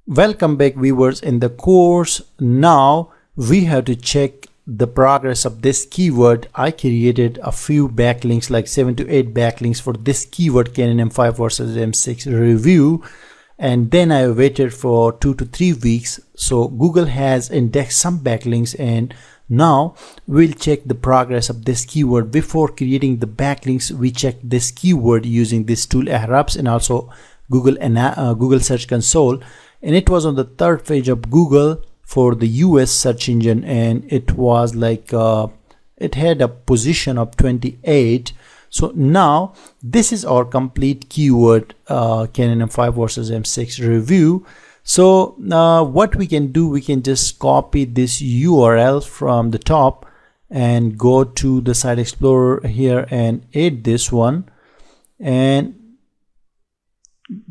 Welcome back viewers. In the course now we have to check the progress of this keyword. I created a few backlinks, like 7 to 8 backlinks for this keyword, Canon M5 versus M6 review, and then I waited for 2 to 3 weeks. So Google has indexed some backlinks, and now we'll check the progress of this keyword. Before creating the backlinks, we checked this keyword using this tool Ahrefs and also Google Search Console, and it was on the 3rd page of Google for the US search engine, and it was like it had a position of 28. So now this is our complete keyword, Canon M5 versus M6 review. So what we can do, we can just copy this URL from the top and go to the Site Explorer here and add this one and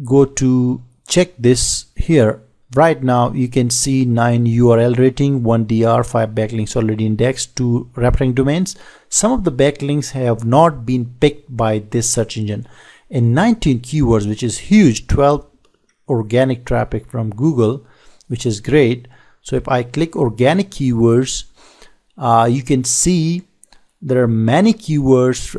go to check this here. Right now you can see 9 URL rating, 1 DR, 5 backlinks already indexed, 2 referring domains. Some of the backlinks have not been picked by this search engine, and 19 keywords, which is huge, 12 organic traffic from Google, which is great. So if I click organic keywords, you can see there are many keywords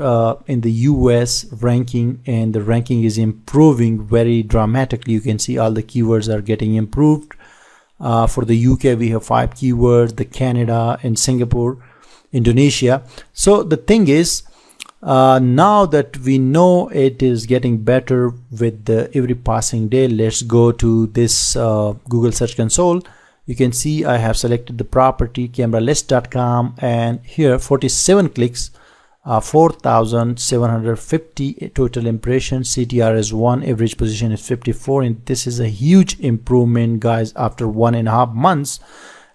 in the US ranking, and the ranking is improving very dramatically. You can see all the keywords are getting improved. For the UK we have 5 keywords, the Canada and Singapore, Indonesia. So the thing is, now that we know it is getting better with every passing day, let's go to this Google Search Console. You can see I have selected the property cameralist.com, and here 47 clicks, 4,750 total impressions, CTR is 1, average position is 54, and this is a huge improvement, guys, after 1.5 months.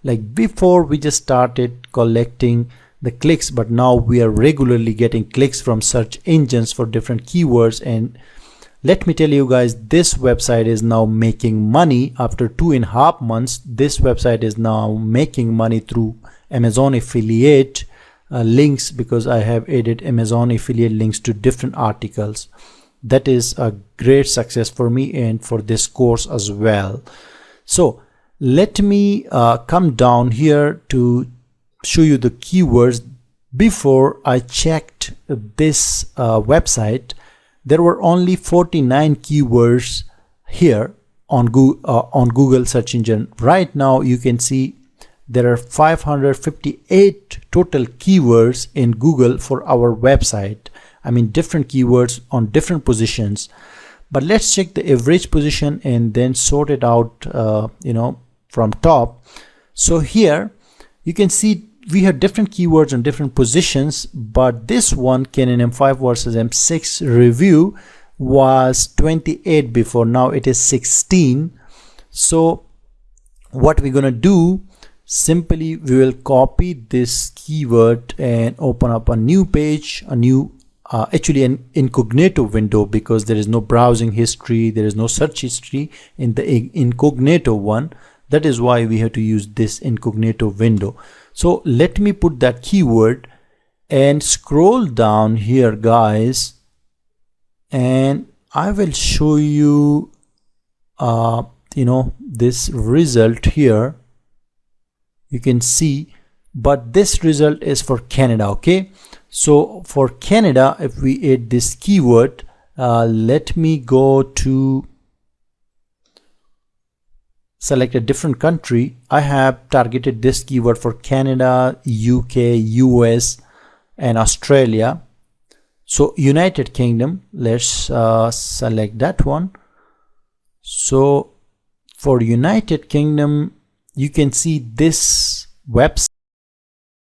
Like before we just started collecting the clicks, but now we are regularly getting clicks from search engines for different keywords. And let me tell you guys, this website is now making money after 2.5 months. This website is now making money through Amazon affiliate links, because I have added Amazon affiliate links to different articles. That is a great success for me and for this course as well. So let me come down here to show you the keywords. Before I checked this website, there were only 49 keywords here on Google search engine. Right now you can see there are 558 total keywords in Google for our website. I mean different keywords on different positions. But let's check the average position and then sort it out from top. So here you can see we have different keywords on different positions, but this one, Canon M5 versus M6 review, was 28 before. Now it is 16. So what we're gonna do, simply we will copy this keyword and open up a new page, a new actually an incognito window, because there is no browsing history, there is no search history in the incognito one. That is why we have to use this incognito window. So let me put that keyword and scroll down here, guys, and I will show you this result here. You can see, but this result is for Canada. Okay, so for Canada, if we add this keyword, let me go to select a different country. I have targeted this keyword for Canada, UK, US and Australia. So United Kingdom, let's select that one. So for United Kingdom, you can see this website